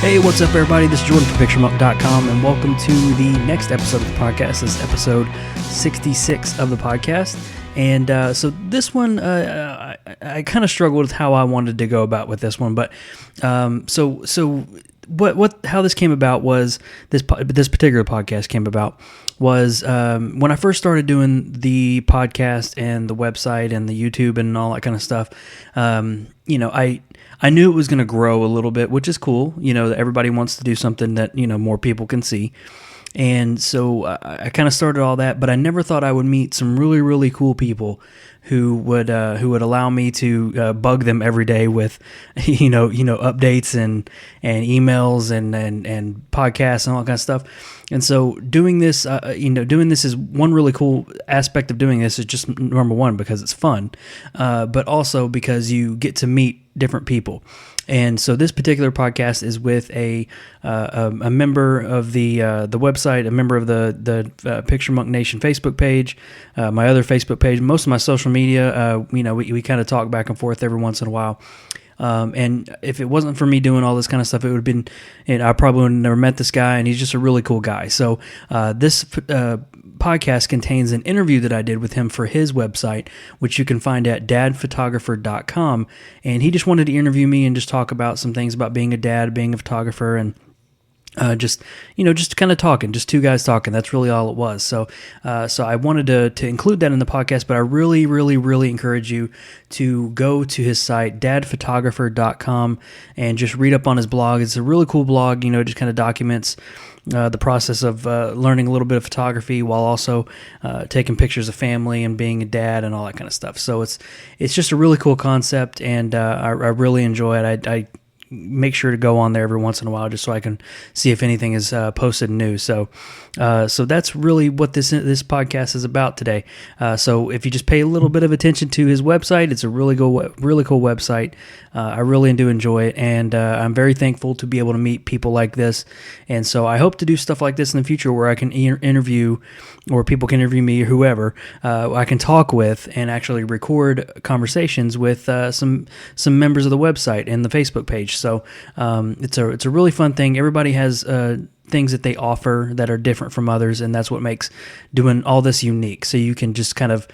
Hey, what's up, everybody? This is Jordan from PictureMonk.com, and welcome to the next episode of the podcast. This is episode 66 of the podcast. And so this one, I kind of struggled with how I wanted to go about with this one. But how this came about was this particular podcast came about was when I first started doing the podcast and the website and the YouTube and all that kind of stuff. I knew it was going to grow a little bit, which is cool. Everybody wants to do something that more people can see. And so I kind of started all that, but I never thought I would meet some really, really cool people who would allow me to bug them every day with updates and emails and podcasts and all that kind of stuff. And so doing this is one really cool aspect of doing this is just number one, because it's fun, but also because you get to meet different people. And so this particular podcast is with a member of the website, a member of the PictureMonk Nation Facebook page, my other Facebook page, most of my social media. We kind of talk back and forth every once in a while. And if it wasn't for me doing all this kind of stuff, it would have been, I probably would have never met this guy, and he's just a really cool guy. So this podcast contains an interview that I did with him for his website, which you can find at dadphotographer.com. And he just wanted to interview me and just talk about some things about being a dad, being a photographer, and just kind of talking, just two guys talking. That's really all it was. So I wanted to include that in the podcast, but I really, really, really encourage you to go to his site, dadphotographer.com, and just read up on his blog. It's a really cool blog, just kind of documents the process of learning a little bit of photography while also taking pictures of family and being a dad and all that kind of stuff. So it's just a really cool concept, and I really enjoy it. I make sure to go on there every once in a while just so I can see if anything is posted new. So that's really what this podcast is about today. So if you just pay a little bit of attention to his website, it's a really cool website. I really do enjoy it, and I'm very thankful to be able to meet people like this. And so I hope to do stuff like this in the future where I can interview, or people can interview me, or whoever I can talk with and actually record conversations with some members of the website and the Facebook page. So it's a really fun thing. Everybody has things that they offer that are different from others, and that's what makes doing all this unique. So you can just kind of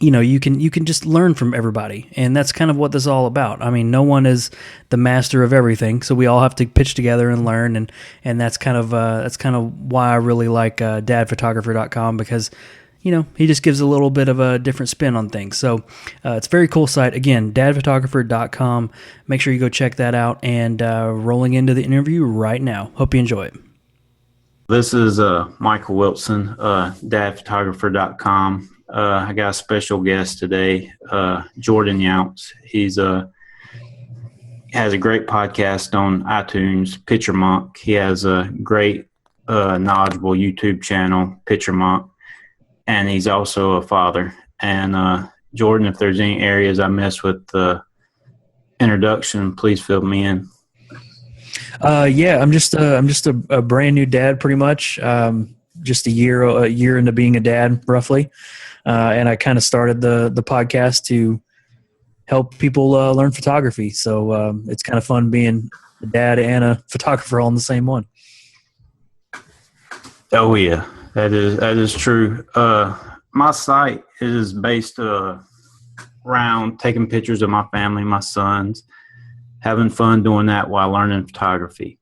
you can just learn from everybody, and that's kind of what this is all about. I mean, no one is the master of everything, so we all have to pitch together and learn, and that's kind of why I really like dadphotographer.com, because he just gives a little bit of a different spin on things. So it's a very cool site. Again, dadphotographer.com. Make sure you go check that out, and rolling into the interview right now. Hope you enjoy it. This is Michael Wilson, dadphotographer.com. I got a special guest today, Jordan Younts. He's has a great podcast on iTunes, PictureMonk. He has a great, knowledgeable YouTube channel, PictureMonk, and he's also a father. And Jordan, if there's any areas I missed with the introduction, please fill me in. Yeah, I'm just a brand new dad, pretty much. Just a year into being a dad, roughly. And I kind of started the podcast to help people learn photography. So it's kind of fun being a dad and a photographer all in the same one. Oh yeah, that is true. My site is based around taking pictures of my family, my sons, having fun doing that while learning photography.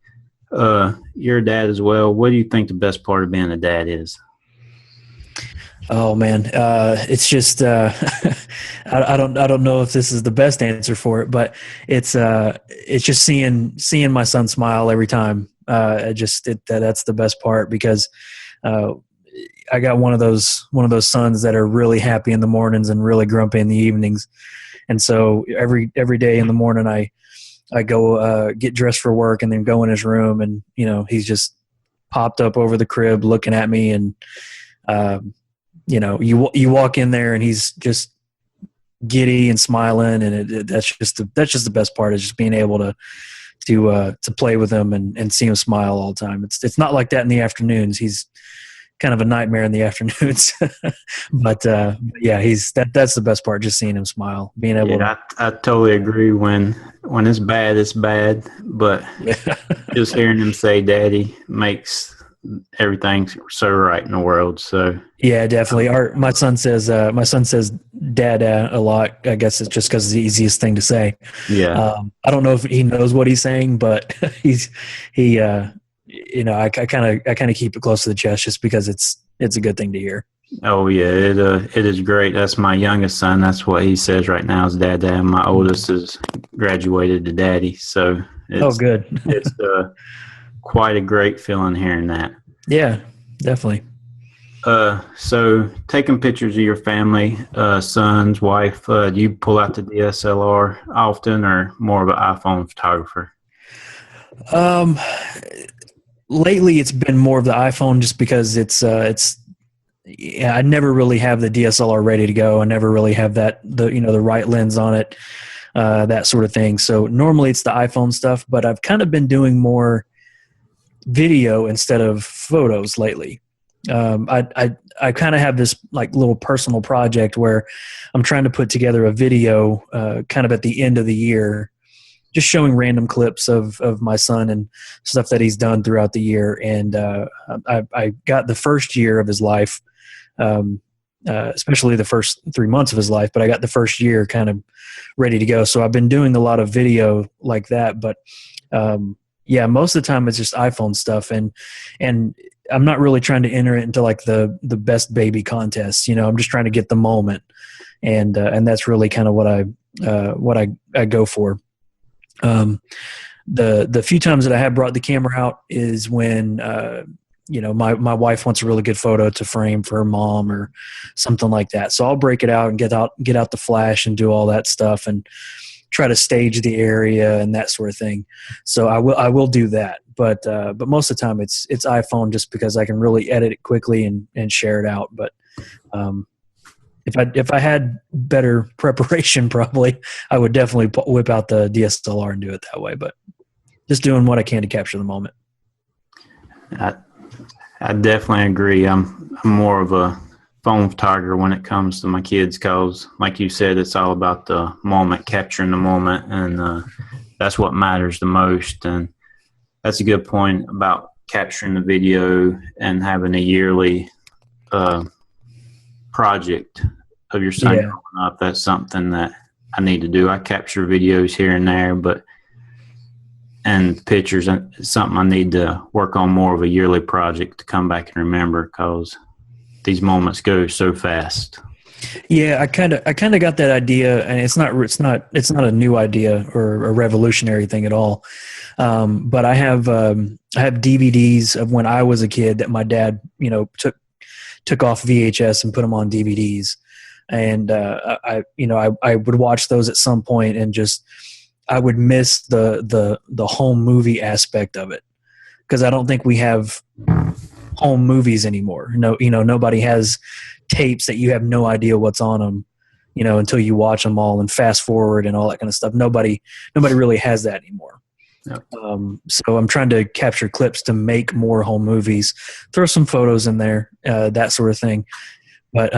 You're a dad as well. What do you think the best part of being a dad is? Oh man, it's just I don't know if this is the best answer for it, but it's just seeing my son smile every time. That's the best part, because I got one of those sons that are really happy in the mornings and really grumpy in the evenings, and so every day in the morning I go get dressed for work and then go in his room, and he's just popped up over the crib looking at me, and you walk in there and he's just giddy and smiling, and that's just the best part, is just being able to play with him and see him smile all the time. It's not like that in the afternoons. He's kind of a nightmare in the afternoons. but yeah, that's the best part. Just seeing him smile, being able to. I totally agree. When it's bad, but Yeah. just hearing him say "Daddy" makes everything so right in the world. So Yeah, definitely. My son says "dada" a lot. I guess it's just because it's the easiest thing to say. yeah. I don't know if he knows what he's saying, but he I kind of keep it close to the chest just because it's a good thing to hear. Oh yeah, it is great. That's my youngest son. That's what he says right now is "Dad, Dad." My oldest is graduated to "Daddy," so Oh, it's good. it's quite a great feeling hearing that. Yeah, definitely. So taking pictures of your family, sons, wife, do you pull out the DSLR often, or more of an iPhone photographer? Um, Lately it's been more of the iPhone just because it's yeah, I never really have the DSLR ready to go. I never really have the right lens on it, that sort of thing. So normally it's the iPhone stuff, but I've kind of been doing more video instead of photos lately. I kind of have this like little personal project where I'm trying to put together a video kind of at the end of the year, just showing random clips of my son and stuff that he's done throughout the year. And I got the first year of his life, especially the first 3 months of his life, but I got the first year kind of ready to go. So I've been doing a lot of video like that, but yeah, most of the time it's just iPhone stuff, and I'm not really trying to enter it into like the best baby contest. I'm just trying to get the moment, and that's really kind of what I go for. The few times that I have brought the camera out is when my wife wants a really good photo to frame for her mom or something like that. So I'll break it out and get out the flash and do all that stuff and try to stage the area and that sort of thing. So I will do that, but most of the time it's iPhone just because I can really edit it quickly and share it out. But if I had better preparation, probably I would definitely whip out the DSLR and do it that way. But just doing what I can to capture the moment. I definitely agree. I'm more of a phone photographer when it comes to my kids because, like you said, it's all about the moment, capturing the moment, and that's what matters the most. And that's a good point about capturing the video and having a yearly project of your son growing up. That's something that I need to do. I capture videos here and there, and pictures, it's something I need to work on more of a yearly project to come back and remember because these moments go so fast. Yeah, I kind of got that idea, and it's not a new idea or a revolutionary thing at all. But I have DVDs of when I was a kid that my dad took off VHS and put them on DVDs, and I would watch those at some point and just I would miss the home movie aspect of it because I don't think we have home movies anymore. No, nobody has tapes that you have no idea what's on them, until you watch them all and fast forward and all that kind of stuff. Nobody really has that anymore. Yep. So I'm trying to capture clips to make more home movies, throw some photos in there, that sort of thing. But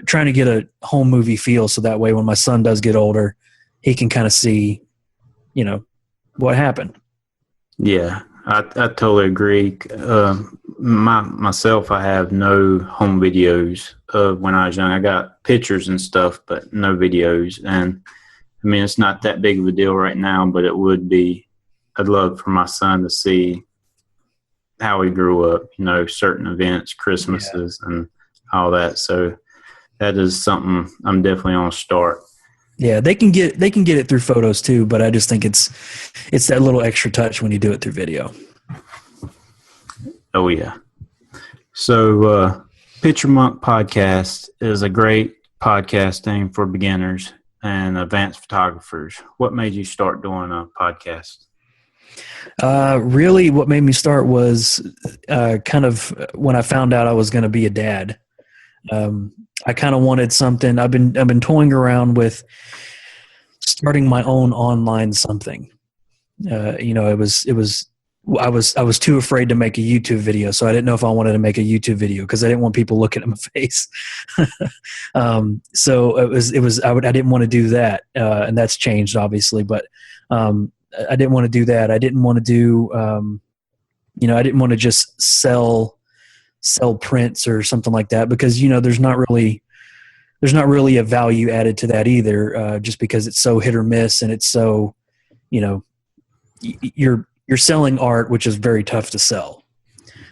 trying to get a home movie feel so that way when my son does get older, he can kind of see, what happened. Yeah, I totally agree. Myself, I have no home videos of when I was young. I got pictures and stuff, but no videos. And I mean, it's not that big of a deal right now, but it would be. I'd love for my son to see how he grew up, certain events, Christmases, and all that. So that is something I'm definitely on start. Yeah, they can get it through photos too, but I just think it's that little extra touch when you do it through video. Oh yeah. So PictureMonk podcast is a great podcasting for beginners and advanced photographers. What made you start doing a podcast? Really, what made me start was kind of when I found out I was going to be a dad. I kind of wanted something. I've been toying around with starting my own online something. It was I was too afraid to make a YouTube video, so I didn't know if I wanted to make a YouTube video because I didn't want people looking at my face. So I didn't want to do that, and that's changed obviously. But I didn't want to do that. I didn't want to do, I didn't want to just sell prints or something like that because there's not really a value added to that either, just because it's so hit or miss and it's so, you're selling art, which is very tough to sell.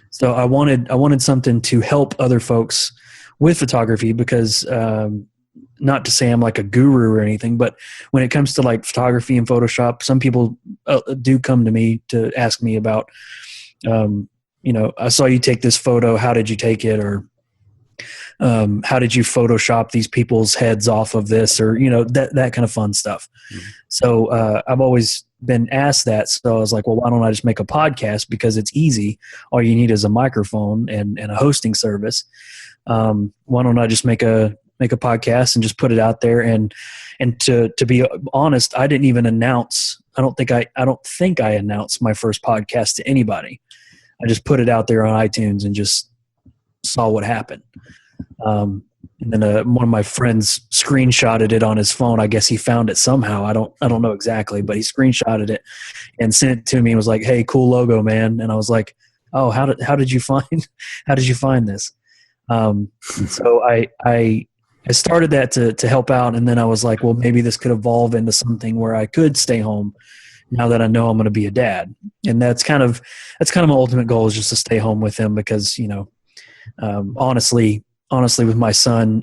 So I wanted something to help other folks with photography because, not to say I'm like a guru or anything, but when it comes to like photography and Photoshop, some people do come to me to ask me about, I saw you take this photo. How did you take it? Or, how did you Photoshop these people's heads off of this, or, that kind of fun stuff. Mm-hmm. So, I've always been asked that. So I was like, well, why don't I just make a podcast? Because it's easy. All you need is a microphone and a hosting service. Why don't I just make a podcast and just put it out there? And to be honest, I didn't even announce, I don't think I announced my first podcast to anybody. I just put it out there on iTunes and just saw what happened. And then one of my friends screenshotted it on his phone. I guess he found it somehow. I don't know exactly, but he screenshotted it and sent it to me and was like, "Hey, cool logo, man." And I was like, "Oh, how did you find this?" So I started that to help out, and then I was like, well, maybe this could evolve into something where I could stay home now that I know I'm going to be a dad. And that's kind of my ultimate goal, is just to stay home with him because, honestly, with my son,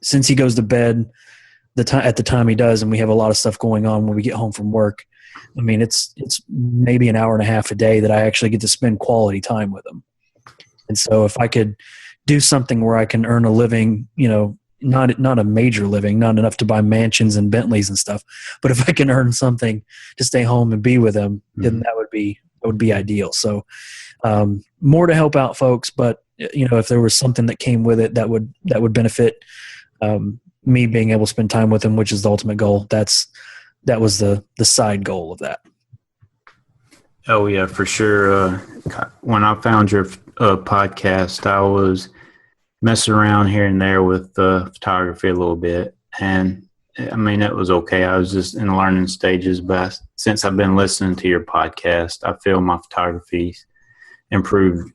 since he goes to bed at the time he does, and we have a lot of stuff going on when we get home from work, I mean, it's maybe an hour and a half a day that I actually get to spend quality time with him. And so if I could do something where I can earn a living, not a major living, not enough to buy mansions and Bentleys and stuff, but if I can earn something to stay home and be with him, then that would be ideal. So, more to help out folks, but if there was something that came with it that would benefit, me being able to spend time with him, which is the ultimate goal. That was the side goal of that. Oh yeah, for sure. When I found your podcast, I was messing around here and there with photography a little bit, and I mean, it was okay. I was just in the learning stages, but since I've been listening to your podcast, I feel my photography's improved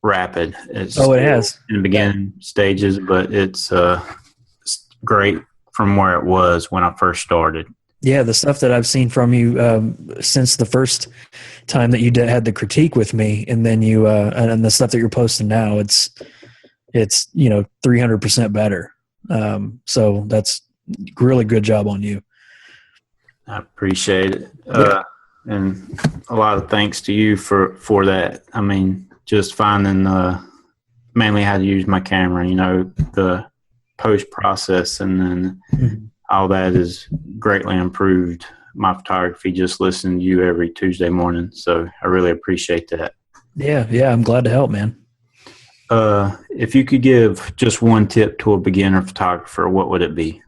rapid. It has in the beginning stages, but it's great from where it was when I first started. Yeah, the stuff that I've seen from you since the first time that you had the critique with me, and then you and the stuff that you're posting now, it's 300% better. So that's really good job on you. I appreciate it, and a lot of thanks to you for that. I mean, just finding mainly how to use my camera, the post process, and then all that has greatly improved my photography just listening to you every Tuesday morning. So I really appreciate that. Yeah, I'm glad to help, man. If you could give just one tip to a beginner photographer, what would it be?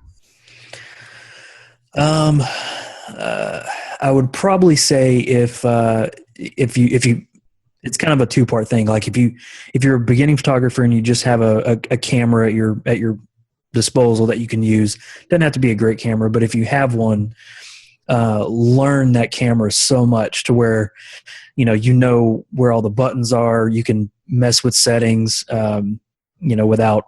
I would probably say if you it's kind of a two-part thing. Like if you're a beginning photographer and you just have a camera at your disposal that you can use, doesn't have to be a great camera, but if you have one, learn that camera so much to where where all the buttons are. You can mess with settings without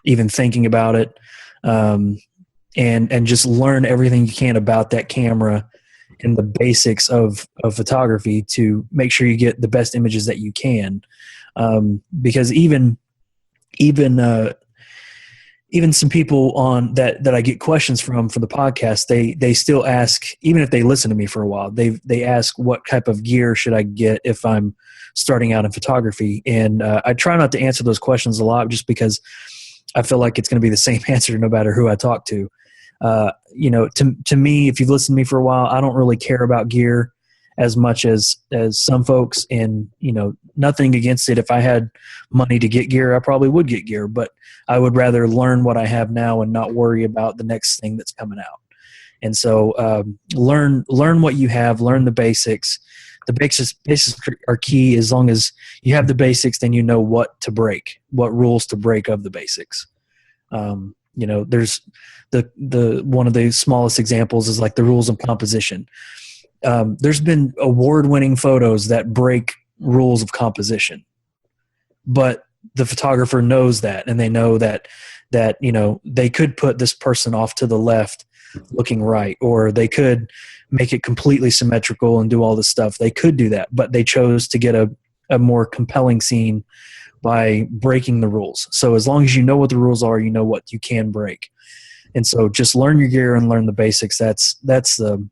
even thinking about it, and just learn everything you can about that camera and the basics of photography to make sure you get the best images that you can, because even some people on that I get questions from for the podcast, they still ask, even if they listen to me for a while, they ask what type of gear should I get if I'm starting out in photography. And I try not to answer those questions a lot just because I feel like it's going to be the same answer no matter who I talk to. To me, if you've listened to me for a while, I don't really care about gear as much as some folks, and nothing against it. If I had money to get gear, I probably would get gear, but I would rather learn what I have now and not worry about the next thing that's coming out. And so learn what you have, learn the basics. the basics are key. As long as you have the basics, then you know what to break, what rules to break of the basics. There's the one of the smallest examples is like the rules of composition. There's been award-winning photos that break rules of composition, but the photographer knows that, and they know that they could put this person off to the left looking right, or they could make it completely symmetrical and do all this stuff. They could do that, but they chose to get a more compelling scene by breaking the rules. So as long as you know what the rules are, you know what you can break. And so just learn your gear and learn the basics. That's the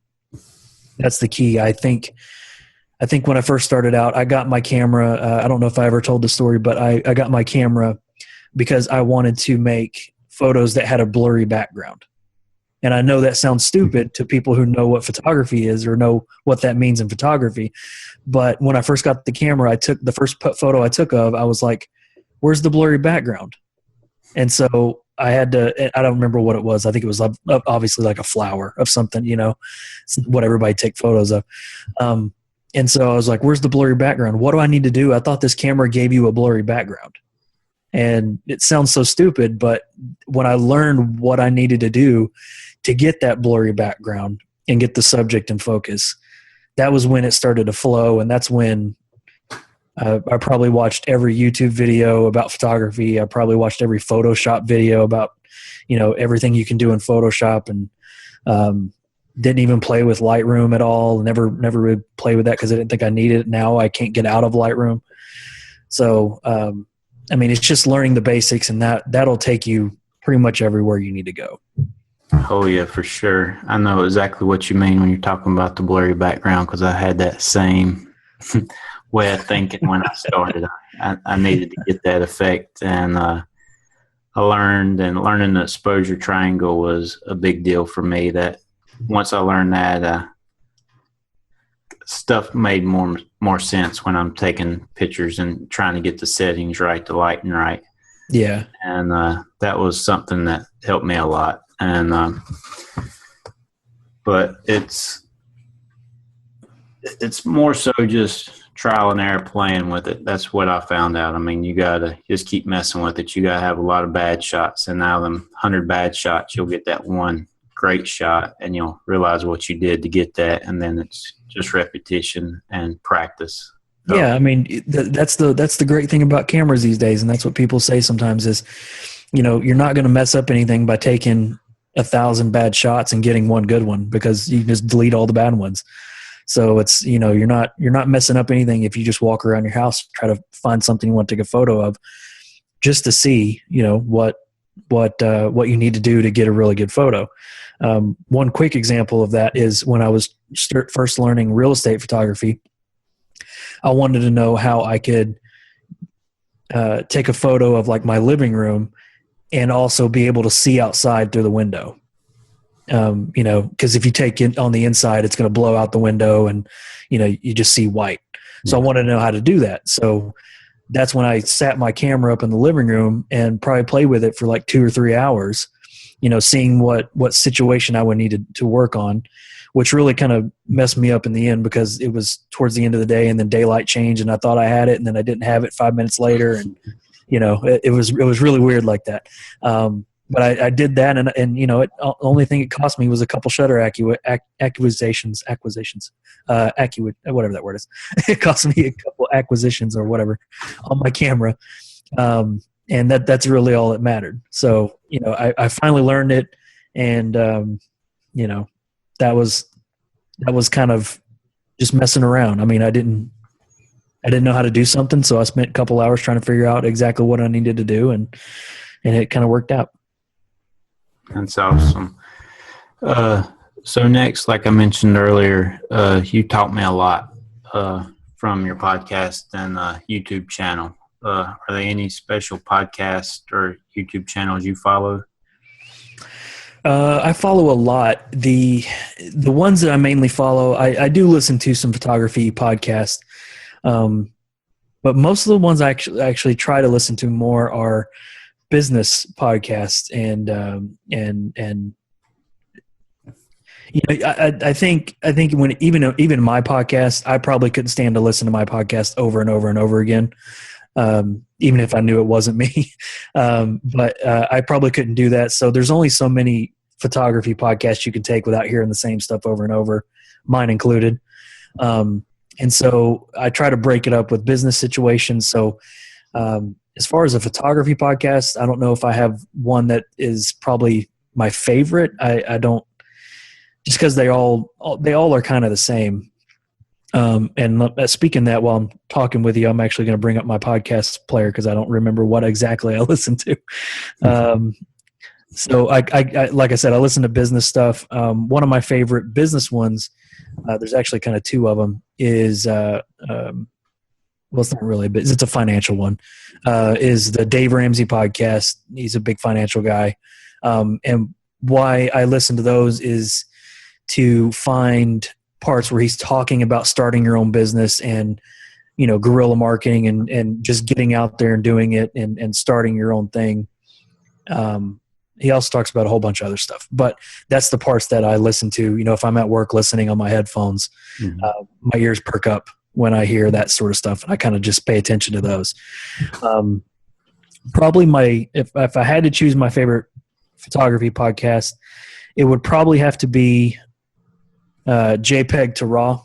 key. I think when I first started out, I got my camera. I don't know if I ever told the story, but I got my camera because I wanted to make photos that had a blurry background. And I know that sounds stupid to people who know what photography is or know what that means in photography. But when I first got the camera, the first photo I took of, I was like, where's the blurry background? And so I had to, I don't remember what it was. I think it was obviously like a flower of something, what everybody take photos of. And so I was like, where's the blurry background? What do I need to do? I thought this camera gave you a blurry background. And it sounds so stupid, but when I learned what I needed to do to get that blurry background and get the subject in focus, that was when it started to flow. And that's when I probably watched every YouTube video about photography. I probably watched every Photoshop video about, everything you can do in Photoshop, and didn't even play with Lightroom at all. Never really play with that because I didn't think I needed it. Now I can't get out of Lightroom. So, it's just learning the basics, and that'll take you pretty much everywhere you need to go. Oh yeah, for sure. I know exactly what you mean when you're talking about the blurry background, because I had that same way of thinking when I started. I needed to get that effect, and I learned, and learning the exposure triangle was a big deal for me. That once I learned that, stuff made more sense when I'm taking pictures and trying to get the settings right, the lighting right. Yeah. And that was something that helped me a lot. And but it's more so just trial and error, playing with it. That's what I found out. You gotta just keep messing with it. You gotta have a lot of bad shots, and out of them 100 bad shots, you'll get that one great shot, and you'll realize what you did to get that. And then it's just repetition and practice. So, yeah, that's the great thing about cameras these days, and that's what people say sometimes is, you're not going to mess up anything by taking 1,000 bad shots and getting one good one, because you just delete all the bad ones. So it's, you're not messing up anything if you just walk around your house, try to find something you want to take a photo of, just to see, what you need to do to get a really good photo. One quick example of that is when I was first learning real estate photography, I wanted to know how I could take a photo of like my living room and also be able to see outside through the window. Because if you take it on the inside, it's going to blow out the window, and you just see white. So I wanted to know how to do that. So that's when I sat my camera up in the living room and probably played with it for like 2 or 3 hours, seeing what situation I would need to work on, which really kind of messed me up in the end, because it was towards the end of the day, and then daylight changed, and I thought I had it, and then I didn't have it 5 minutes later. And, it was really weird like that. But I did that, and the only thing it cost me was a couple shutter acquisitions, whatever that word is. It cost me a couple acquisitions or whatever on my camera. And that's really all that mattered. So, I finally learned it, and, that was kind of just messing around. I didn't know how to do something, so I spent a couple hours trying to figure out exactly what I needed to do, and it kind of worked out. That's awesome. So next, like I mentioned earlier, you taught me a lot from your podcast and YouTube channel. Are there any special podcast or YouTube channels you follow? I follow a lot. The ones that I mainly follow, I do listen to some photography podcasts, but most of the ones I actually try to listen to more are business podcasts, and I think when even my podcast, I probably couldn't stand to listen to my podcast over and over and over again, even if I knew it wasn't me. But I probably couldn't do that. So there's only so many photography podcasts you can take without hearing the same stuff over and over, mine included. And so I try to break it up with business situations. So as far as a photography podcast, I don't know if I have one that is probably my favorite. I don't, just because they all are kind of the same. And speaking that, while I'm talking with you, I'm actually going to bring up my podcast player because I don't remember what exactly I listened to. So I like I said, I listen to business stuff. One of my favorite business ones, there's actually kind of two of them, is well, it's not really, but it's a financial one, is the Dave Ramsey podcast. He's a big financial guy. And why I listen to those is to find parts where he's talking about starting your own business and, guerrilla marketing and just getting out there and doing it and starting your own thing. He also talks about a whole bunch of other stuff, but that's the parts that I listen to. If I'm at work listening on my headphones, my ears perk up when I hear that sort of stuff, and I kind of just pay attention to those. Probably if I had to choose my favorite photography podcast, it would probably have to be JPEG to RAW.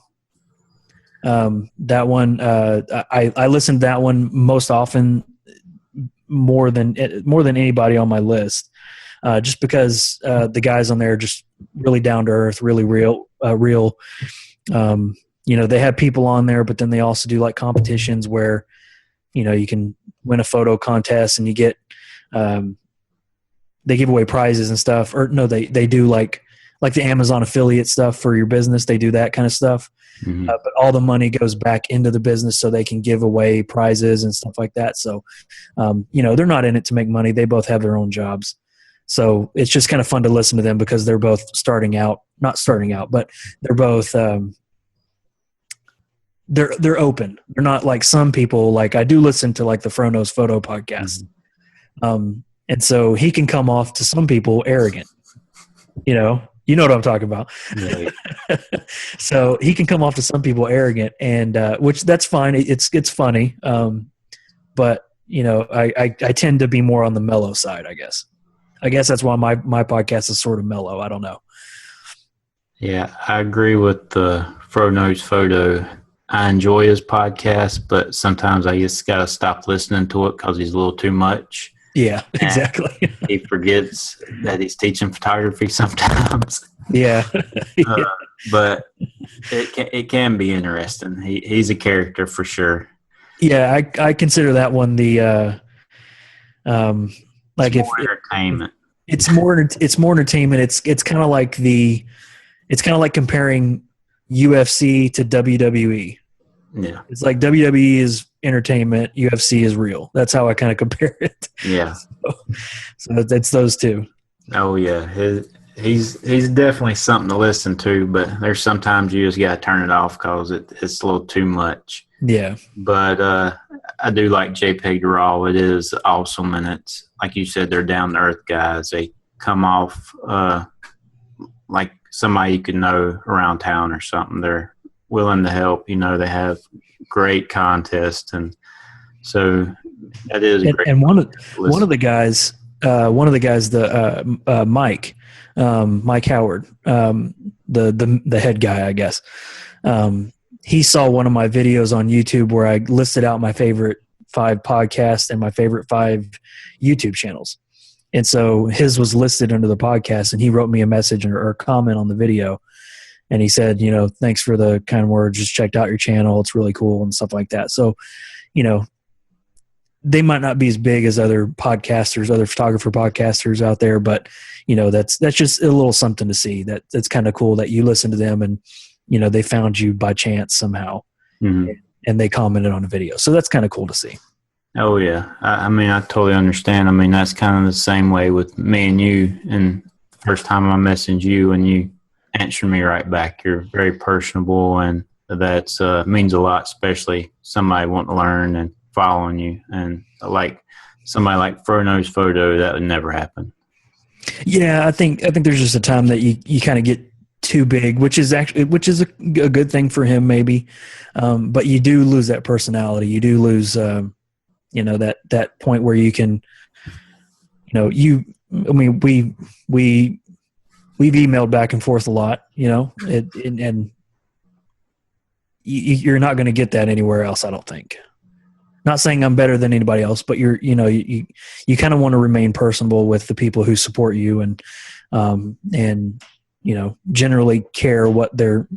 That one, I listen to that one most often, more than anybody on my list, just because the guys on there are just really down to earth, really real. They have people on there, but then they also do like competitions where, you can win a photo contest and you get, they give away prizes and stuff. Or no, they do like the Amazon affiliate stuff for your business. They do that kind of stuff. But all the money goes back into the business so they can give away prizes and stuff like that. So, they're not in it to make money. They both have their own jobs. So it's just kind of fun to listen to them because they're both not starting out, but they're both, they're open. They're not like some people. Like I do listen to like the Frono's Photo podcast. And so he can come off to some people arrogant, you know what I'm talking about. Right. So he can come off to some people arrogant, and which that's fine. It's funny. But I tend to be more on the mellow side, I guess. That's why my podcast is sort of mellow. I don't know. Yeah, I agree with the Frono's Photo. I enjoy his podcast, but sometimes I just got to stop listening to it because he's a little too much. Yeah, exactly. He forgets that he's teaching photography sometimes. Yeah. But it can be interesting. He's a character for sure. Yeah, I consider that one the like it's more entertainment. It's more entertainment. It's kind of like comparing UFC to WWE. Yeah. It's like WWE is entertainment, UFC is real. That's how I kind of compare it. Yeah. So it's those two. Oh yeah. He's definitely something to listen to, but there's sometimes you just got to turn it off because it's a little too much. Yeah. But I do like JPEG to RAW. It is awesome, and it's like you said, they're down to earth guys. They come off like somebody you could know around town or something. They're willing to help. They have great contests, and so that is great. And one of the guys, Mike Howard, the head guy, I guess. He saw one of my videos on YouTube where I listed out my favorite 5 podcasts and my favorite 5 YouTube channels. And so his was listed under the podcast, and he wrote me a message or a comment on the video. And he said, thanks for the kind words. Just checked out your channel. It's really cool and stuff like that. So, they might not be as big as other podcasters, other photographer podcasters out there, but that's just a little something to see. That's kind of cool that you listen to them and, they found you by chance somehow, and they commented on a video. So that's kind of cool to see. Oh yeah. I totally understand. That's kind of the same way with me and you. And first time I messaged you and you answered me right back, you're very personable, and that's means a lot, especially somebody wanting to learn and following you. And like somebody like Frono's Photo, that would never happen. Yeah. I think there's just a time that you kind of get too big, which is a good thing for him maybe. But you do lose that personality. You do lose, that point where you can, we've emailed back and forth a lot, and you're not going to get that anywhere else, I don't think. Not saying I'm better than anybody else, but you kind of want to remain personable with the people who support you and generally care what they're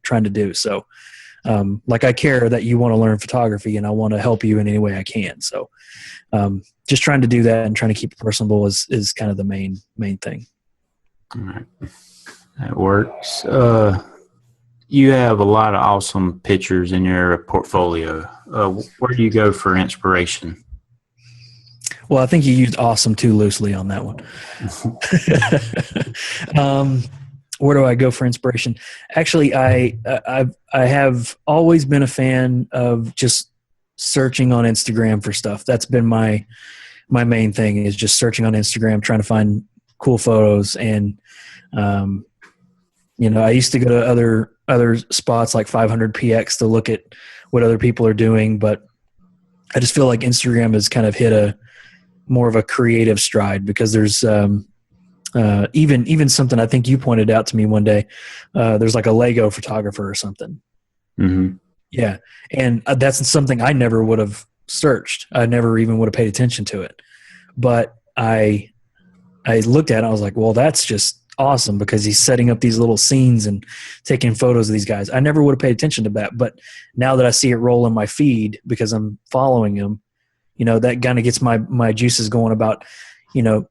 trying to do. So, I care that you want to learn photography and I want to help you in any way I can. So, just trying to do that and trying to keep it personable is kind of the main thing. All right. That works. You have a lot of awesome pictures in your portfolio. Where do you go for inspiration? Well, I think you used awesome too loosely on that one. Where do I go for inspiration? Actually, I have always been a fan of just searching on Instagram for stuff. That's been my main thing, is just searching on Instagram, trying to find cool photos. And, I used to go to other spots like 500px to look at what other people are doing, but I just feel like Instagram has kind of hit a more of a creative stride, because there's even something I think you pointed out to me one day. There's like a Lego photographer or something. Mm-hmm. Yeah. And that's something I never would have searched. I never even would have paid attention to it. But I looked at it, I was like, well, that's just awesome, because he's setting up these little scenes and taking photos of these guys. I never would have paid attention to that. But now that I see it roll in my feed because I'm following him, that kind of gets my juices going about,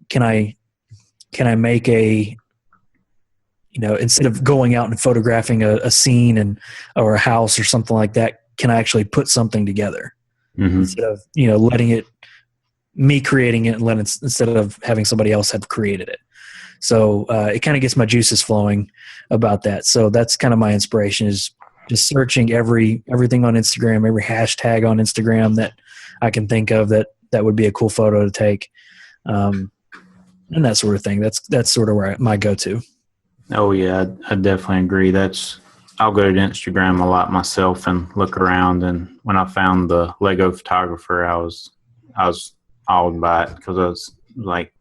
can I make instead of going out and photographing a scene or a house or something like that, can I actually put something together? Mm-hmm. Instead of, me creating it instead of having somebody else have created it. So it kind of gets my juices flowing about that. So that's kind of my inspiration, is just searching everything on Instagram, every hashtag on Instagram that I can think of that would be a cool photo to take. And that sort of thing. That's sort of where my go-to. Oh yeah, I definitely agree. I'll go to Instagram a lot myself and look around. And when I found the Lego photographer, I was awed by it, because I was like,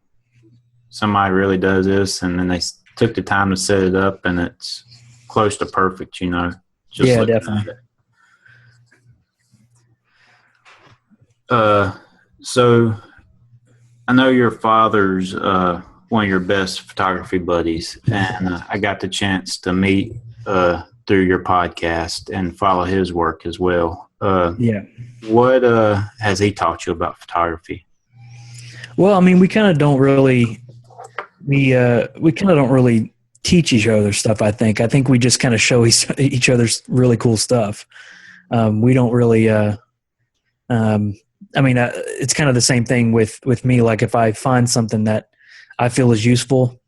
somebody really does this, and then they took the time to set it up, and it's close to perfect. Just yeah, definitely. So I know your father's one of your best photography buddies, and I got the chance to meet through your podcast and follow his work as well. Yeah. What has he taught you about photography? Well, I mean, we kind of don't really teach each other stuff. I think we just kind of show each other's really cool stuff. We don't really. It's kind of the same thing with me. Like, if I find something that I feel is useful,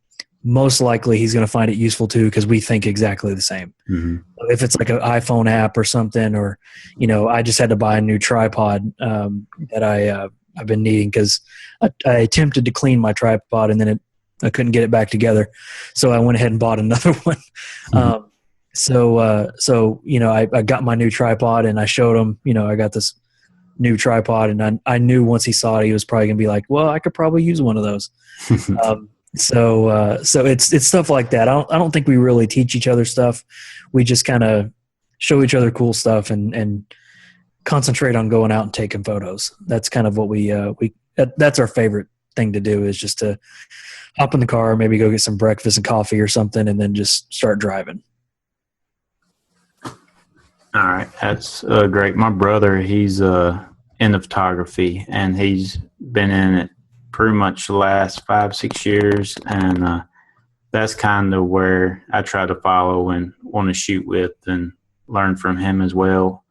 most likely he's going to find it useful too, because we think exactly the same. Mm-hmm. If it's like an iPhone app or something, or I just had to buy a new tripod that I've been needing, because I attempted to clean my tripod and then I couldn't get it back together, so I went ahead and bought another one. Mm-hmm. I got my new tripod and I showed him, I got this new tripod, and I knew once he saw it, he was probably gonna be like, well, I could probably use one of those. So it's stuff like that. I don't think we really teach each other stuff. We just kind of show each other cool stuff and concentrate on going out and taking photos. That's kind of what that's our favorite thing to do, is just to hop in the car, maybe go get some breakfast and coffee or something, and then just start driving. All right. That's great. My brother, he's into photography, and he's been in it pretty much the last 5-6 years. And that's kind of where I try to follow and want to shoot with and learn from him as well.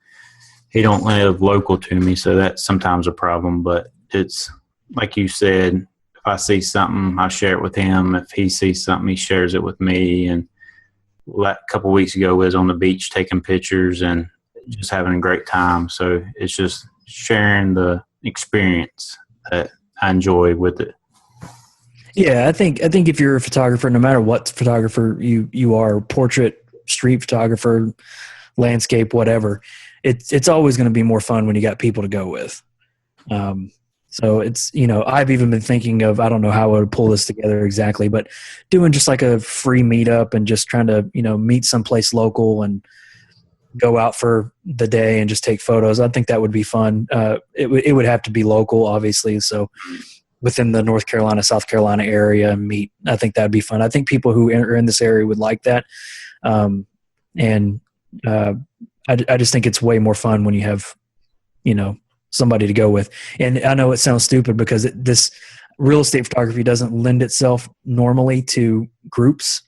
He don't live local to me, so that's sometimes a problem. But it's like you said, if I see something, I share it with him. If he sees something, he shares it with me. And a couple of weeks ago, we was on the beach taking pictures and just having a great time. So it's just sharing the experience that I enjoy with it. Yeah, I think if you're a photographer, no matter what photographer you are, portrait, street photographer, landscape, whatever, it's always going to be more fun when you got people to go with. Um, so it's, I've even been thinking of, I don't know how I would pull this together exactly, but doing just like a free meetup and just trying to, meet someplace local and go out for the day and just take photos. I think that would be fun. It would have to be local, obviously. So within the North Carolina, South Carolina area and meet, I think that'd be fun. I think people who are in this area would like that. And I just think it's way more fun when you have, somebody to go with. And I know it sounds stupid because this real estate photography doesn't lend itself normally to groups.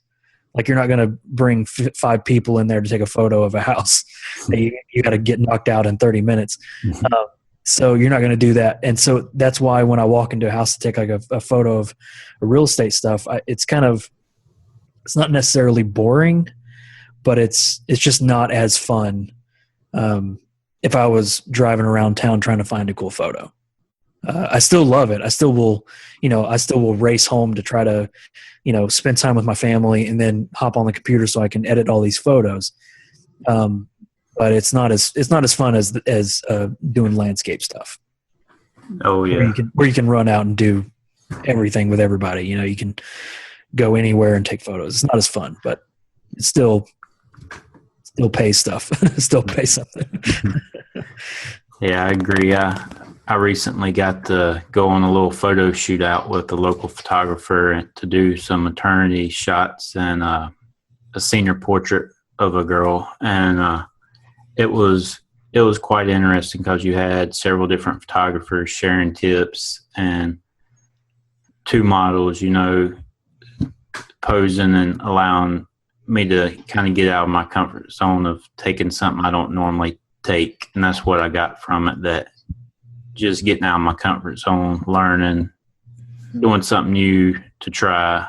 Like you're not going to bring 5 people in there to take a photo of a house. You got to get knocked out in 30 minutes. Mm-hmm. So you're not going to do that. And so that's why when I walk into a house to take like a photo of a real estate stuff, it's not necessarily boring, but it's just not as fun. If I was driving around town trying to find a cool photo, I still love it. I still will race home to try to, spend time with my family and then hop on the computer so I can edit all these photos. But it's not as fun as doing landscape stuff. Oh yeah. Where you can run out and do everything with everybody. You can go anywhere and take photos. It's not as fun, but it's still pays stuff. Still pays something. Yeah, I agree. I recently got to go on a little photo shoot out with a local photographer to do some maternity shots and a senior portrait of a girl, and it was quite interesting because you had several different photographers sharing tips and 2 models, posing and allowing me to kind of get out of my comfort zone of taking something I don't normally take. And that's what I got from it, that just getting out of my comfort zone, learning, doing something new to try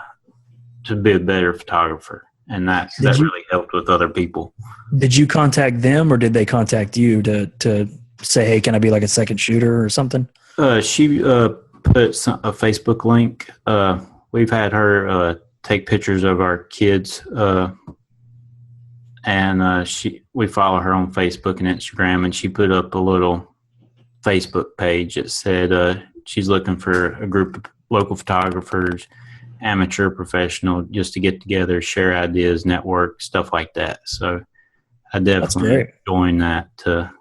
to be a better photographer. And that really helped with other people. Did you contact them or did they contact you to say, hey, can I be like a second shooter or something? She put a Facebook link. We've had her take pictures of our kids, and we follow her on Facebook and Instagram, and she put up a little Facebook page that said she's looking for a group of local photographers, amateur, professional, just to get together, share ideas, network, stuff like that. So I definitely joined that to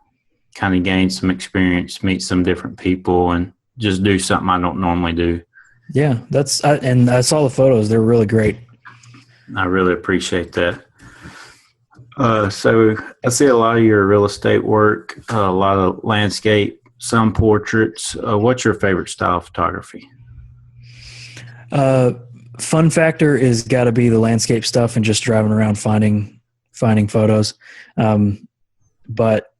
kind of gain some experience, meet some different people, and just do something I don't normally do. Yeah, and I saw the photos. They're really great. I really appreciate that. So I see a lot of your real estate work, a lot of landscape, some portraits. What's your favorite style of photography? Fun factor is got to be the landscape stuff and just driving around finding photos. But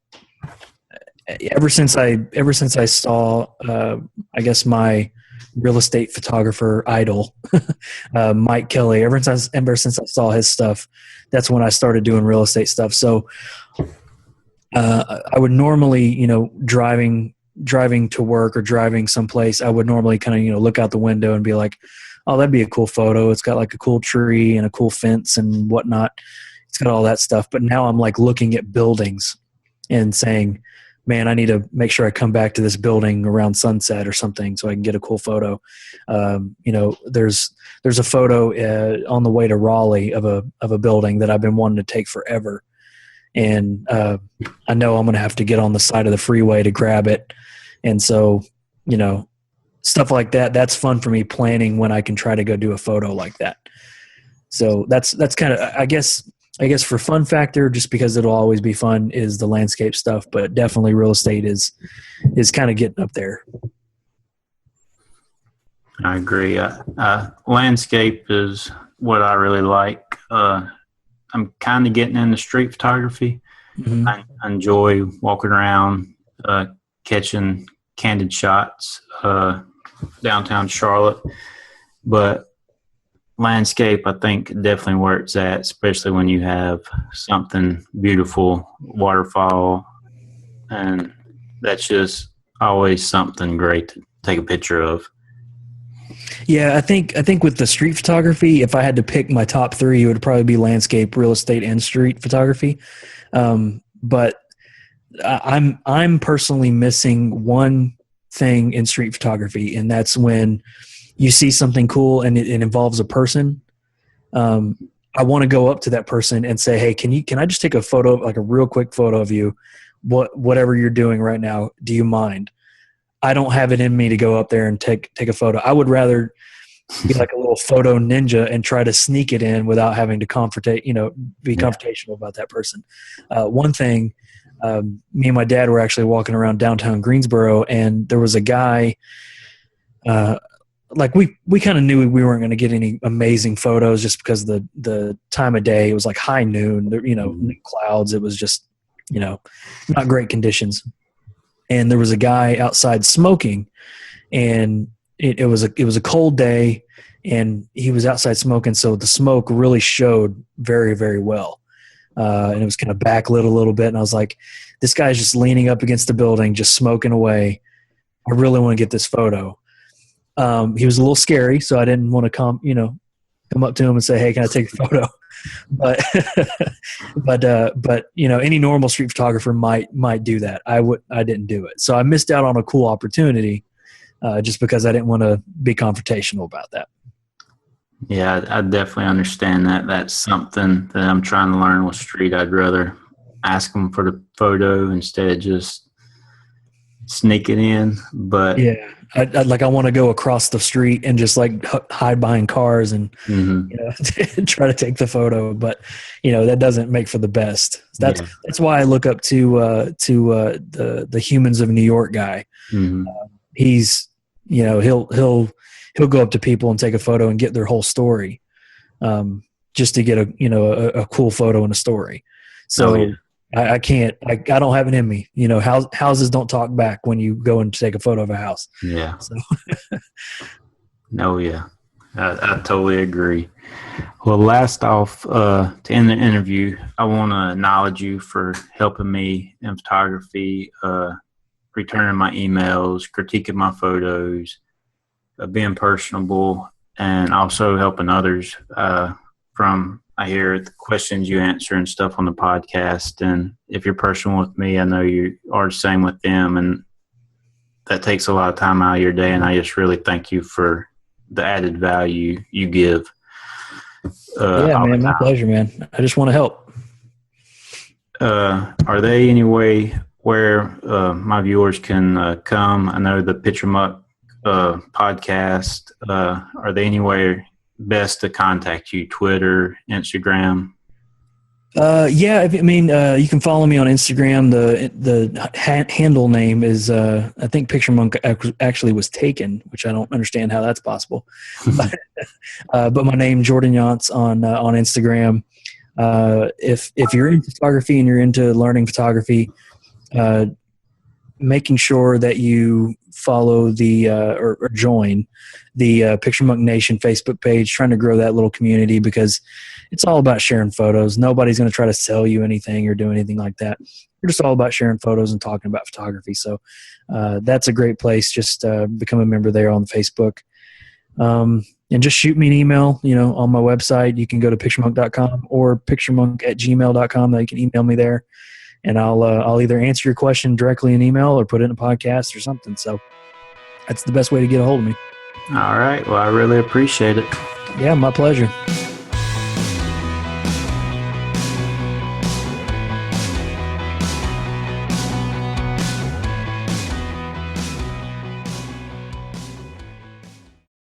ever since I saw, I guess my real estate photographer idol, Mike Kelly, ever since I saw his stuff, that's when I started doing real estate stuff. So, I would normally, driving to work or driving someplace, I would normally kind of, look out the window and be like, oh, that'd be a cool photo. It's got like a cool tree and a cool fence and whatnot. It's got all that stuff. But now I'm like looking at buildings and saying, man, I need to make sure I come back to this building around sunset or something so I can get a cool photo. There's a photo on the way to Raleigh of a building that I've been wanting to take forever. And I know I'm going to have to get on the side of the freeway to grab it. And so, stuff like that, that's fun for me, planning when I can try to go do a photo like that. So that's kind of, I guess for fun factor, just because it'll always be fun, is the landscape stuff, but definitely real estate is kind of getting up there. I agree. Landscape is what I really like. I'm kind of getting into street photography. Mm-hmm. I enjoy walking around, catching candid shots, downtown Charlotte, but landscape, I think, definitely where it's at, especially when you have something beautiful, waterfall, and that's just always something great to take a picture of. Yeah, I think with the street photography, if I had to pick my top three, it would probably be landscape, real estate, and street photography. But I'm personally missing one thing in street photography, and that's when you see something cool and it involves a person. Um, I want to go up to that person and say, "Hey, can I just take a photo, like a real quick photo of you, whatever you're doing right now? Do you mind?" I don't have it in me to go up there and take a photo. I would rather be like a little photo ninja and try to sneak it in without having to be Yeah. confrontational about that person. One thing, me and my dad were actually walking around downtown Greensboro, and there was a guy. Like we kind of knew we weren't going to get any amazing photos just because the time of day, it was like high noon. No clouds. It was just not great conditions. And there was a guy outside smoking, and it was a cold day, and he was outside smoking, so the smoke really showed very, very well, and it was kind of backlit a little bit. And I was like, this guy's just leaning up against the building, just smoking away. I really want to get this photo. He was a little scary, so I didn't want to come up to him and say, "Hey, can I take a photo?" But any normal street photographer might do that. I didn't do it, so I missed out on a cool opportunity just because I didn't want to be confrontational about that. Yeah, I definitely understand that. That's something that I'm trying to learn with street. I'd rather ask them for the photo instead of just sneak it in. But Yeah, I want to go across the street and just like hide behind cars and try to take the photo, but that doesn't make for the best. That's why I look up to the Humans of New York guy. Mm-hmm. He's he'll go up to people and take a photo and get their whole story, just to get a cool photo and a story. So I can't. I don't have it in me. Houses don't talk back when you go and take a photo of a house. Yeah. So. No, yeah. I totally agree. Well, last off, to end the interview, I want to acknowledge you for helping me in photography, returning my emails, critiquing my photos, being personable, and also helping others I hear the questions you answer and stuff on the podcast. And if you're personal with me, I know you are the same with them. And that takes a lot of time out of your day. And I just really thank you for the added value you give. Yeah, man, my pleasure, man. I just want to help. Are they any way where my viewers can come? I know the PictureMonk podcast. Are they anywhere best to contact you? Twitter, Instagram? You can follow me on Instagram. The handle name is I think PictureMonk actually was taken, which I don't understand how that's possible. But my name, Jordan Yance, on Instagram. If you're into photography and you're into learning photography, making sure that you follow or join the PictureMonk Nation Facebook page, trying to grow that little community, because it's all about sharing photos. Nobody's going to try to sell you anything or do anything like that. We're just all about sharing photos and talking about photography. So that's a great place. Just become a member there on Facebook. And just shoot me an email, on my website. You can go to picturemonk.com or picturemonk@gmail.com. You can email me there, and I'll either answer your question directly in email or put it in a podcast or something. So that's the best way to get a hold of me. All right. Well, I really appreciate it. Yeah, my pleasure.